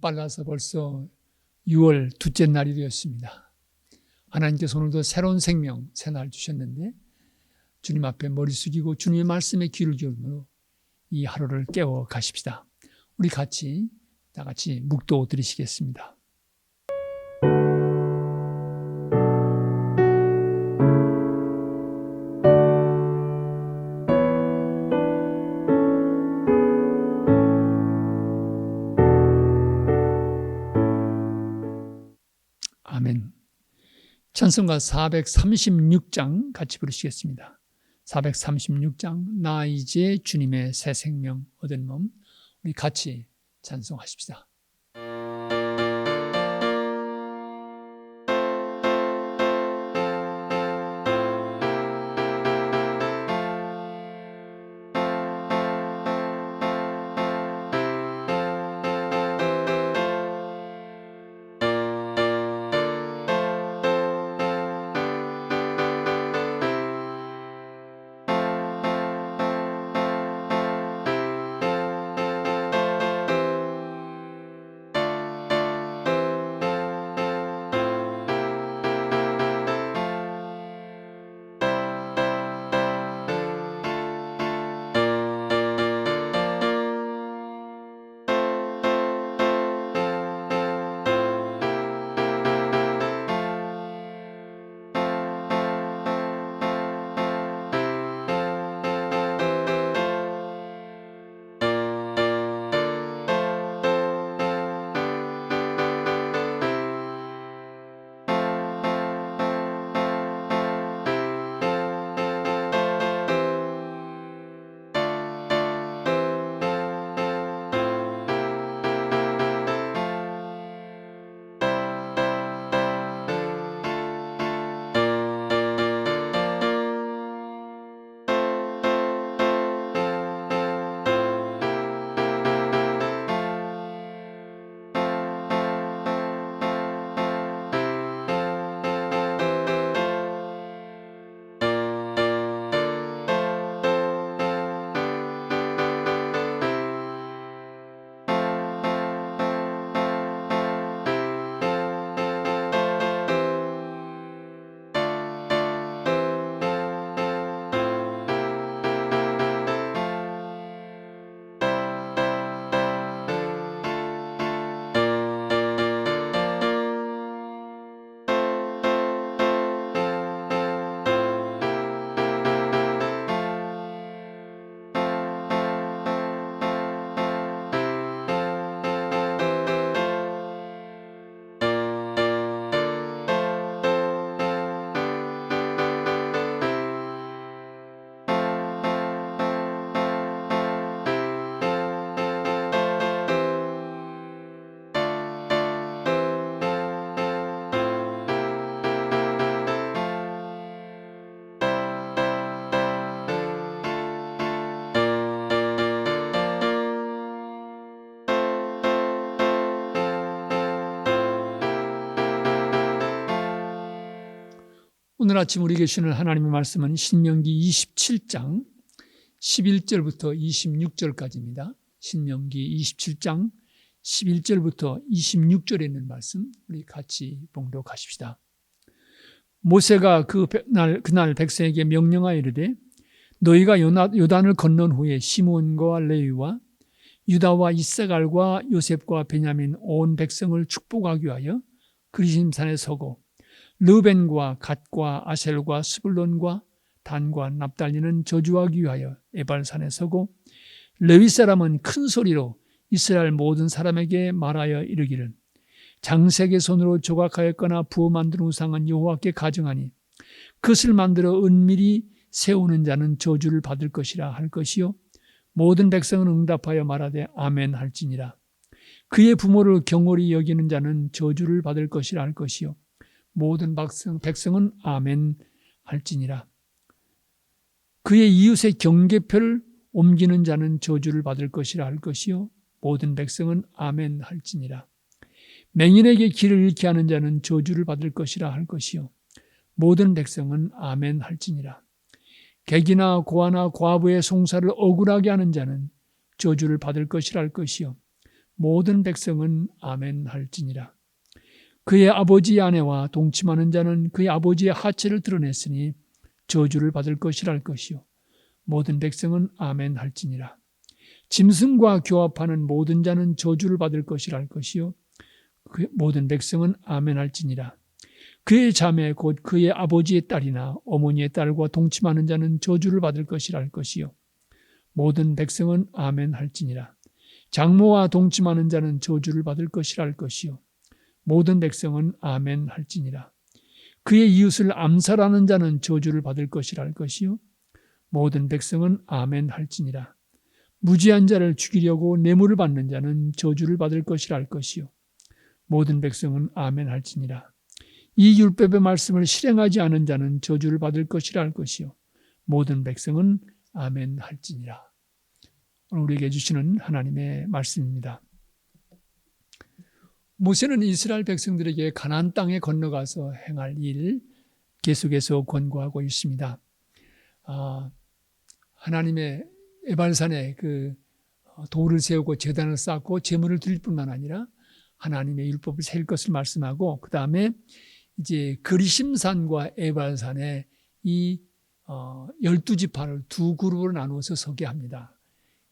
빨라서 벌써 6월 둘째 날이 되었습니다. 하나님께서 오늘도 새로운 생명, 새 날 주셨는데 주님 앞에 머리 숙이고 주님의 말씀에 귀를 기울이므로 이 하루를 깨워 가십시다. 우리 다 같이 묵도 드리시겠습니다. 아멘. 찬송가 436장 같이 부르시겠습니다. 436장 나 이제 주님의 새 생명 얻은 몸, 우리 같이 찬송하십시다. 오늘 아침 우리에게 주시는 하나님의 말씀은 신명기 27장 11절부터 26절까지입니다. 신명기 27장 11절부터 26절에 있는 말씀 우리 같이 봉독하십시다. 모세가 그날 백성에게 명령하여 이르되 너희가 요단을 건넌 후에 시몬과 레위와 유다와 이스라엘과 요셉과 베냐민 온 백성을 축복하기 위하여 그리심산에 서고 르벤과 갓과 아셀과 스불론과 단과 납달리는 저주하기 위하여 에발산에 서고 레위 사람은 큰 소리로 이스라엘 모든 사람에게 말하여 이르기를 장색의 손으로 조각하였거나 부어 만든 우상은 여호와께 가증하니 그것을 만들어 은밀히 세우는 자는 저주를 받을 것이라 할 것이요 모든 백성은 응답하여 말하되 아멘 할지니라. 그의 부모를 경홀히 여기는 자는 저주를 받을 것이라 할 것이요 모든 백성은 아멘 할지니라. 그의 이웃의 경계표를 옮기는 자는 저주를 받을 것이라 할 것이요 모든 백성은 아멘 할지니라. 맹인에게 길을 잃게 하는 자는 저주를 받을 것이라 할 것이요 모든 백성은 아멘 할지니라. 객이나 고아나 과부의 송사를 억울하게 하는 자는 저주를 받을 것이라 할 것이요 모든 백성은 아멘 할지니라. 그의 아버지의 아내와 동침하는 자는 그의 아버지의 하체를 드러냈으니 저주를 받을 것이라 할 것이요 모든 백성은 아멘 할지니라. 짐승과 교합하는 모든 자는 저주를 받을 것이라 할 것이요 모든 백성은 아멘 할지니라. 그의 자매 곧 그의 아버지의 딸이나 어머니의 딸과 동침하는 자는 저주를 받을 것이라 할 것이요 모든 백성은 아멘 할지니라. 장모와 동침하는 자는 저주를 받을 것이라 할 것이요 모든 백성은 아멘 할지니라. 그의 이웃을 암살하는 자는 저주를 받을 것이라 할 것이요 모든 백성은 아멘 할지니라. 무지한 자를 죽이려고 뇌물을 받는 자는 저주를 받을 것이라 할 것이요 모든 백성은 아멘 할지니라. 이 율법의 말씀을 실행하지 않은 자는 저주를 받을 것이라 할 것이요 모든 백성은 아멘 할지니라. 오늘 우리에게 주시는 하나님의 말씀입니다. 모세는 이스라엘 백성들에게 가나안 땅에 건너가서 행할 일 계속해서 권고하고 있습니다. 하나님의 에발산에 그 돌을 세우고 제단을 쌓고 제물을 드릴 뿐만 아니라 하나님의 율법을 세울 것을 말씀하고 그 다음에 이제 그리심산과 에발산에 이 12지파를 두 그룹으로 나누어서 서게 합니다.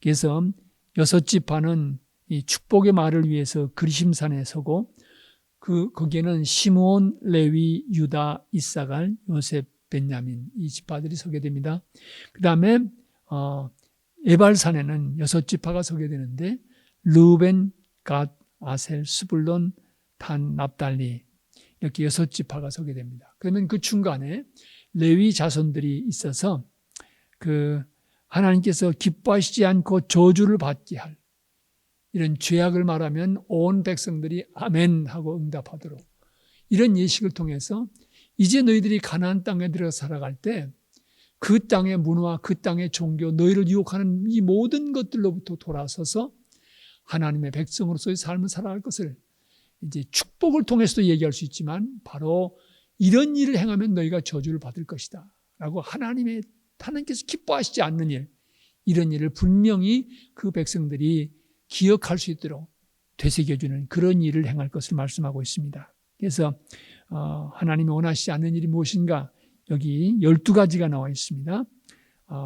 그래서 6지파는 이 축복의 말을 위해서 그리심산에 서고 거기에는 시므온, 레위, 유다, 이사갈, 요셉, 벤야민 이 지파들이 서게 됩니다. 그 다음에 에발산에는 6지파가 서게 되는데 르우벤, 갓, 아셀, 스불론, 단, 납달리 이렇게 6지파가 서게 됩니다. 그러면 그 중간에 레위 자손들이 있어서 그 하나님께서 기뻐하시지 않고 저주를 받게 할 이런 죄악을 말하면 온 백성들이 아멘 하고 응답하도록 이런 예식을 통해서 이제 너희들이 가나안 땅에 들어가 살아갈 때 그 땅의 문화, 그 땅의 종교, 너희를 유혹하는 이 모든 것들로부터 돌아서서 하나님의 백성으로서의 삶을 살아갈 것을 이제 축복을 통해서도 얘기할 수 있지만 바로 이런 일을 행하면 너희가 저주를 받을 것이다 라고 하나님께서 기뻐하시지 않는 일, 이런 일을 분명히 그 백성들이 기억할 수 있도록 되새겨주는 그런 일을 행할 것을 말씀하고 있습니다. 그래서 하나님이 원하시지 않는 일이 무엇인가 여기 12가지가 나와 있습니다.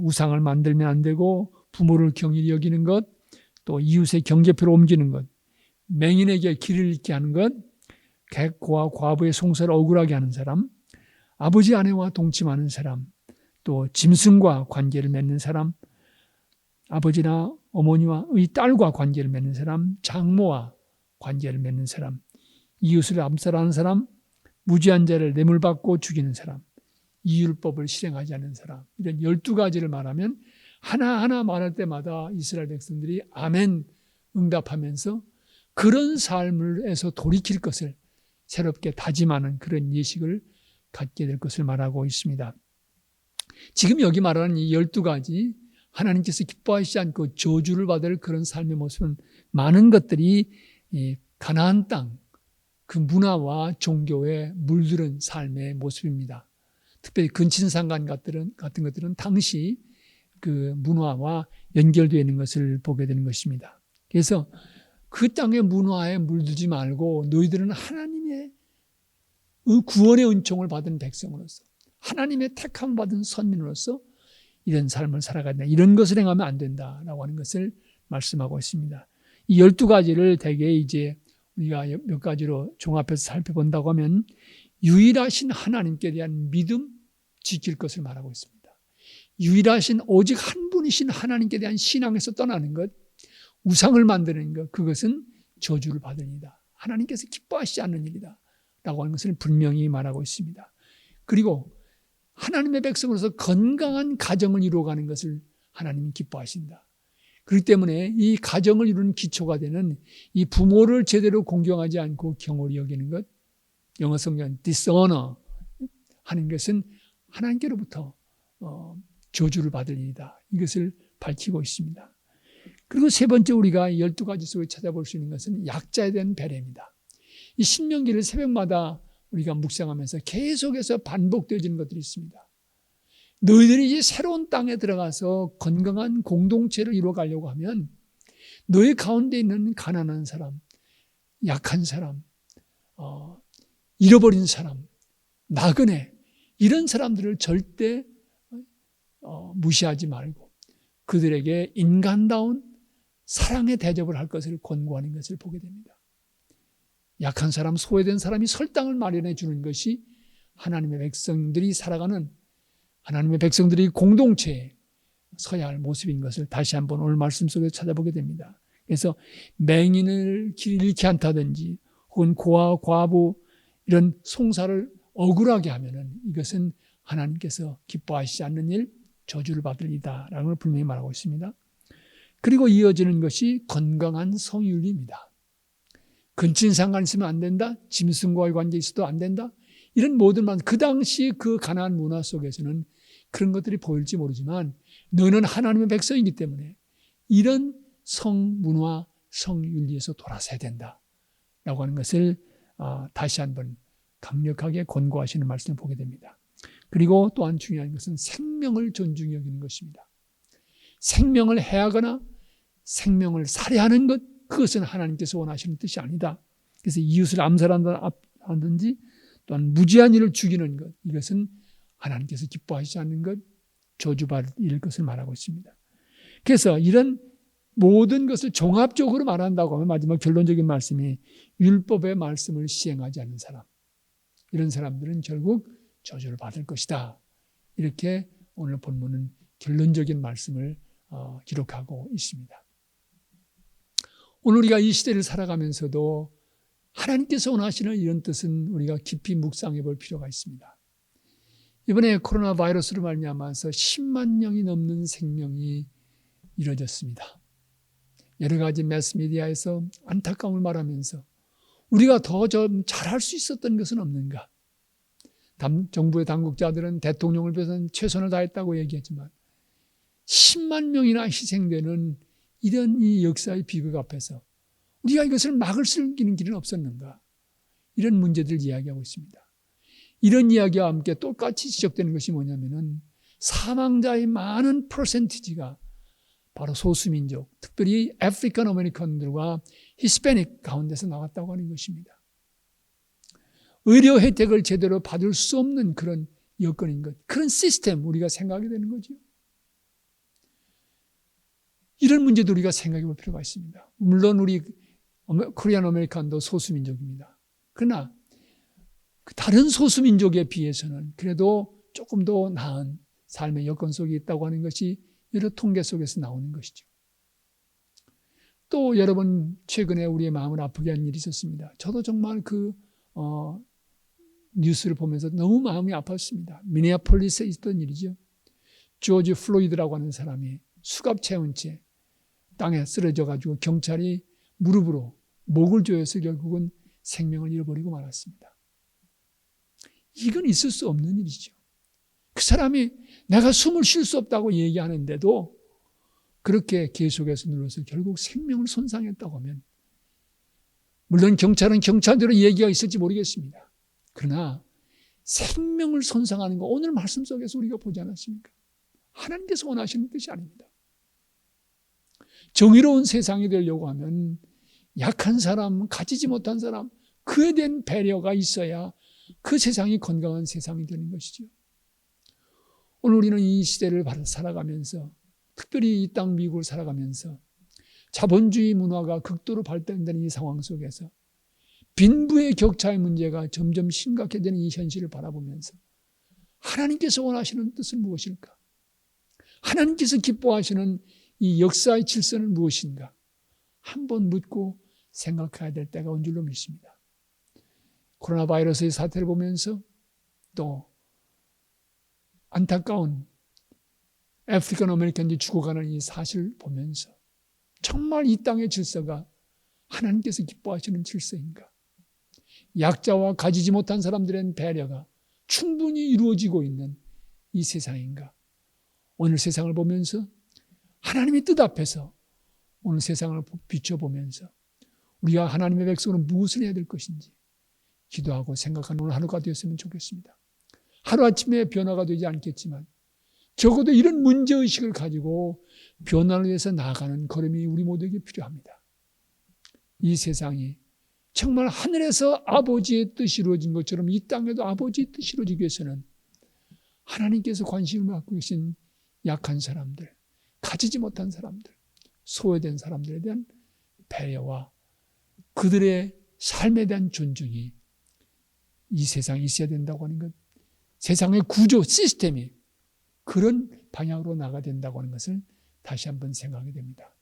우상을 만들면 안 되고 부모를 경일히 여기는 것, 또 이웃의 경계표를 옮기는 것, 맹인에게 길을 잃게 하는 것, 객고와 과부의 송사를 억울하게 하는 사람, 아버지 아내와 동침하는 사람, 또 짐승과 관계를 맺는 사람, 아버지나 어머니와의 딸과 관계를 맺는 사람, 장모와 관계를 맺는 사람, 이웃을 암살하는 사람, 무지한 자를 뇌물받고 죽이는 사람, 이 율법을 실행하지 않는 사람, 이런 12가지를 말하면 하나하나 말할 때마다 이스라엘 백성들이 아멘 응답하면서 그런 삶에서 돌이킬 것을 새롭게 다짐하는 그런 예식을 갖게 될 것을 말하고 있습니다. 지금 여기 말하는 이 12가지 하나님께서 기뻐하시지 않고 저주를 받을 그런 삶의 모습은 많은 것들이 가나안 땅 그 문화와 종교에 물들은 삶의 모습입니다. 특별히 근친상간 같은 것들은 당시 그 문화와 연결되어 있는 것을 보게 되는 것입니다. 그래서 그 땅의 문화에 물들지 말고 너희들은 하나님의 구원의 은총을 받은 백성으로서 하나님의 택함 받은 선민으로서 이런 삶을 살아간다. 이런 것을 행하면 안 된다라고 하는 것을 말씀하고 있습니다. 이 12가지를 대개 이제 우리가 몇 가지로 종합해서 살펴본다고 하면 유일하신 하나님께 대한 믿음 지킬 것을 말하고 있습니다. 유일하신 오직 한 분이신 하나님께 대한 신앙에서 떠나는 것, 우상을 만드는 것, 그것은 저주를 받은 일이다. 하나님께서 기뻐하시지 않는 일이다 라고 하는 것을 분명히 말하고 있습니다. 그리고 하나님의 백성으로서 건강한 가정을 이루어가는 것을 하나님이 기뻐하신다. 그렇기 때문에 이 가정을 이루는 기초가 되는 이 부모를 제대로 공경하지 않고 경홀히 여기는 것, 영어 성경 dishonor 하는 것은 하나님께로부터 저주를 받을 일이다. 이것을 밝히고 있습니다. 그리고 세 번째 우리가 12가지 속에 찾아볼 수 있는 것은 약자에 대한 배려입니다. 이 신명기를 새벽마다 우리가 묵상하면서 계속해서 반복되어지는 것들이 있습니다. 너희들이 이제 새로운 땅에 들어가서 건강한 공동체를 이루어가려고 하면 너희 가운데 있는 가난한 사람, 약한 사람, 잃어버린 사람, 나그네, 이런 사람들을 절대 무시하지 말고 그들에게 인간다운 사랑의 대접을 할 것을 권고하는 것을 보게 됩니다. 약한 사람, 소외된 사람이 설당을 마련해 주는 것이 하나님의 백성들이 살아가는, 하나님의 백성들이 공동체에 서야 할 모습인 것을 다시 한번 오늘 말씀 속에서 찾아보게 됩니다. 그래서 맹인을 길 잃게 한다든지 혹은 고아, 과부 이런 송사를 억울하게 하면은 이것은 하나님께서 기뻐하시지 않는 일, 저주를 받을 일이다라는 걸 분명히 말하고 있습니다. 그리고 이어지는 것이 건강한 성윤리입니다. 근친 상관 있으면 안 된다, 짐승과의 관계 있어도 안 된다, 이런 모든 말, 그 당시 그 가나안 문화 속에서는 그런 것들이 보일지 모르지만 너는 하나님의 백성이기 때문에 이런 성문화, 성윤리에서 돌아서야 된다라고 하는 것을 다시 한번 강력하게 권고하시는 말씀을 보게 됩니다. 그리고 또한 중요한 것은 생명을 존중히 여기는 것입니다. 생명을 해하거나 생명을 살해하는 것, 그것은 하나님께서 원하시는 뜻이 아니다. 그래서 이웃을 암살한다든지 또한 무지한 일을 죽이는 것, 이것은 하나님께서 기뻐하시지 않는 것, 저주받을 것을 말하고 있습니다. 그래서 이런 모든 것을 종합적으로 말한다고 하면 마지막 결론적인 말씀이 율법의 말씀을 시행하지 않는 사람, 이런 사람들은 결국 저주를 받을 것이다. 이렇게 오늘 본문은 결론적인 말씀을 기록하고 있습니다. 오늘 우리가 이 시대를 살아가면서도 하나님께서 원하시는 이런 뜻은 우리가 깊이 묵상해 볼 필요가 있습니다. 이번에 코로나 바이러스로 말미암아서 10만 명이 넘는 생명이 이루어졌습니다. 여러 가지 매스미디어에서 안타까움을 말하면서 우리가 더 좀 잘할 수 있었던 것은 없는가? 정부의 당국자들은 대통령을 위해서는 최선을 다했다고 얘기했지만 10만 명이나 희생되는 이런 이 역사의 비극 앞에서 우리가 이것을 막을 수 있는 길은 없었는가? 이런 문제들을 이야기하고 있습니다. 이런 이야기와 함께 똑같이 지적되는 것이 뭐냐면은 사망자의 많은 퍼센티지가 바로 소수민족, 특별히 아프리칸 아메리칸들과 히스패닉 가운데서 나왔다고 하는 것입니다. 의료 혜택을 제대로 받을 수 없는 그런 여건인 것, 그런 시스템 우리가 생각하게 되는 거죠. 이런 문제도 우리가 생각해 볼 필요가 있습니다. 물론 우리 코리안 아메리칸도 소수민족입니다. 그러나 다른 소수민족에 비해서는 그래도 조금 더 나은 삶의 여건 속에 있다고 하는 것이 여러 통계 속에서 나오는 것이죠. 또 여러분 최근에 우리의 마음을 아프게 한 일이 있었습니다. 저도 정말 그 뉴스를 보면서 너무 마음이 아팠습니다. 미네아폴리스에 있던 일이죠. 조지 플로이드라고 하는 사람이 수갑 채운 채 땅에 쓰러져 가지고 경찰이 무릎으로 목을 조여서 결국은 생명을 잃어버리고 말았습니다. 이건 있을 수 없는 일이죠. 그 사람이 내가 숨을 쉴 수 없다고 얘기하는데도 그렇게 계속해서 눌러서 결국 생명을 손상했다고 하면, 물론 경찰은 경찰대로 얘기가 있을지 모르겠습니다. 그러나 생명을 손상하는 거 오늘 말씀 속에서 우리가 보지 않았습니까? 하나님께서 원하시는 뜻이 아닙니다. 정의로운 세상이 되려고 하면 약한 사람, 가지지 못한 사람, 그에 대한 배려가 있어야 그 세상이 건강한 세상이 되는 것이죠. 오늘 우리는 이 시대를 살아가면서, 특별히 이 땅 미국을 살아가면서 자본주의 문화가 극도로 발달되는 이 상황 속에서 빈부의 격차의 문제가 점점 심각해지는 이 현실을 바라보면서 하나님께서 원하시는 뜻은 무엇일까? 하나님께서 기뻐하시는 이 역사의 질서는 무엇인가? 한번 묻고 생각해야 될 때가 온 줄로 믿습니다. 코로나 바이러스의 사태를 보면서 또 안타까운 아프리칸 아메리칸들이 죽어가는 이 사실을 보면서 정말 이 땅의 질서가 하나님께서 기뻐하시는 질서인가? 약자와 가지지 못한 사람들의 배려가 충분히 이루어지고 있는 이 세상인가? 오늘 세상을 보면서 하나님의 뜻 앞에서 오늘 세상을 비춰보면서 우리가 하나님의 백성으로 무엇을 해야 될 것인지 기도하고 생각하는 오늘 하루가 되었으면 좋겠습니다. 하루아침에 변화가 되지 않겠지만 적어도 이런 문제의식을 가지고 변화를 위해서 나아가는 걸음이 우리 모두에게 필요합니다. 이 세상이 정말 하늘에서 아버지의 뜻이 이루어진 것처럼 이 땅에도 아버지의 뜻이 이루어지기 위해서는 하나님께서 관심을 갖고 계신 약한 사람들, 가지지 못한 사람들, 소외된 사람들에 대한 배려와 그들의 삶에 대한 존중이 이 세상에 있어야 된다고 하는 것, 세상의 구조, 시스템이 그런 방향으로 나가야 된다고 하는 것을 다시 한번 생각하게 됩니다.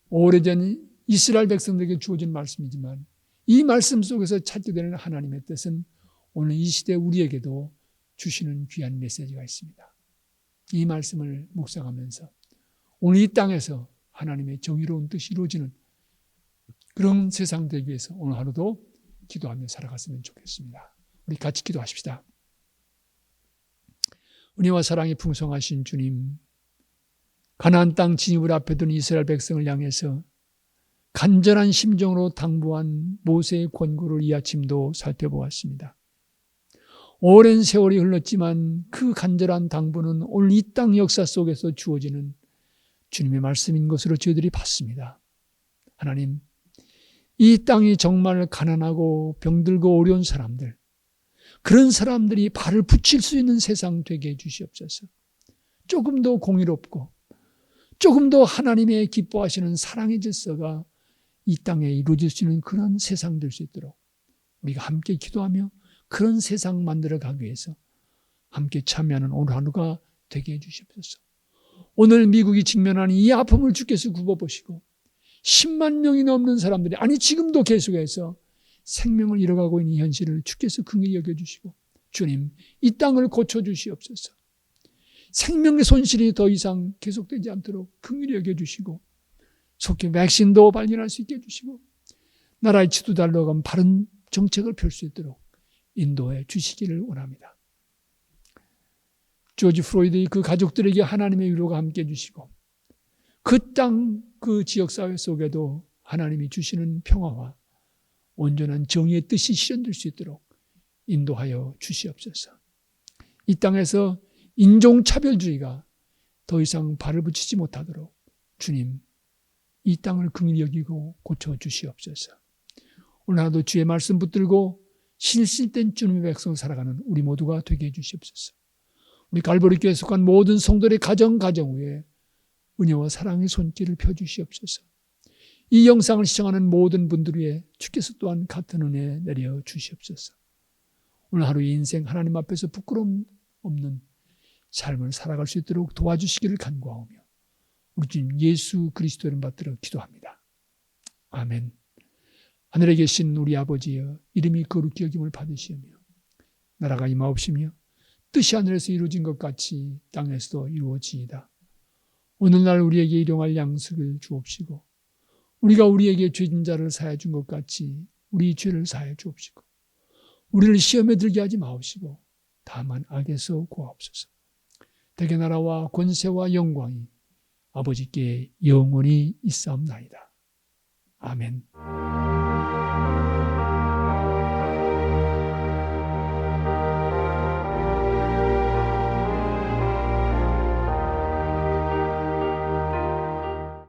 오래전 이스라엘 백성들에게 주어진 말씀이지만 이 말씀 속에서 찾게 되는 하나님의 뜻은 오늘 이 시대 우리에게도 주시는 귀한 메시지가 있습니다. 이 말씀을 묵상하면서 오늘 이 땅에서 하나님의 정의로운 뜻이 이루어지는 그런 세상 되기 위해서 오늘 하루도 기도하며 살아갔으면 좋겠습니다. 우리 같이 기도하십시다. 은혜와 사랑이 풍성하신 주님, 가나안 땅 진입을 앞에 둔 이스라엘 백성을 향해서 간절한 심정으로 당부한 모세의 권고를 이 아침도 살펴보았습니다. 오랜 세월이 흘렀지만 그 간절한 당부는 오늘 이 땅 역사 속에서 주어지는 주님의 말씀인 것으로 저희들이 봤습니다. 하나님, 이 땅이 정말 가난하고 병들고 어려운 사람들, 그런 사람들이 발을 붙일 수 있는 세상 되게 해주시옵소서. 조금 더 공의롭고 조금 더 하나님의 기뻐하시는 사랑의 질서가 이 땅에 이루어질 수 있는 그런 세상 될 수 있도록 우리가 함께 기도하며 그런 세상 만들어가기 위해서 함께 참여하는 오늘 하루가 되게 해주시옵소서. 오늘 미국이 직면하는 이 아픔을 주께서 굽어보시고 10만 명이 넘는 사람들이, 아니 지금도 계속해서 생명을 잃어가고 있는 현실을 주께서 긍휼히 여겨주시고, 주님 이 땅을 고쳐주시옵소서. 생명의 손실이 더 이상 계속되지 않도록 긍휼히 여겨주시고, 속히 백신도 발견할 수 있게 해주시고, 나라의 지도자로 바른 정책을 펼 수 있도록 인도해 주시기를 원합니다. 조지 플로이드의 그 가족들에게 하나님의 위로가 함께 해주시고, 그 땅, 그 지역사회 속에도 하나님이 주시는 평화와 온전한 정의의 뜻이 실현될 수 있도록 인도하여 주시옵소서. 이 땅에서 인종차별주의가 더 이상 발을 붙이지 못하도록 주님, 이 땅을 긍휼히 여기고 고쳐주시옵소서. 오늘 하루도 주의 말씀 붙들고 실실된 주님의 백성 살아가는 우리 모두가 되게 해주시옵소서. 우리 갈보리 교회에 속한 모든 성도들의 가정 위에 은혜와 사랑의 손길을 펴주시옵소서. 이 영상을 시청하는 모든 분들 위해 주께서 또한 같은 은혜 내려 주시옵소서. 오늘 하루 인생 하나님 앞에서 부끄러움 없는 삶을 살아갈 수 있도록 도와주시기를 간구하오며 우리 주님 예수 그리스도의 이름 받들어 기도합니다. 아멘. 하늘에 계신 우리 아버지여, 이름이 거룩히 여김을 받으시며 나라가 임하옵시며 뜻이 하늘에서 이루어진 것 같이 땅에서도 이루어지이다. 오늘날 우리에게 일용할 양식을 주옵시고 우리가 우리에게 죄진 자를 사하여 준 것 같이 우리 죄를 사하여 주옵시고 우리를 시험에 들게 하지 마옵시고 다만 악에서 구하옵소서. 대개 나라와 권세와 영광이 아버지께 영원히 있사옵나이다. 아멘.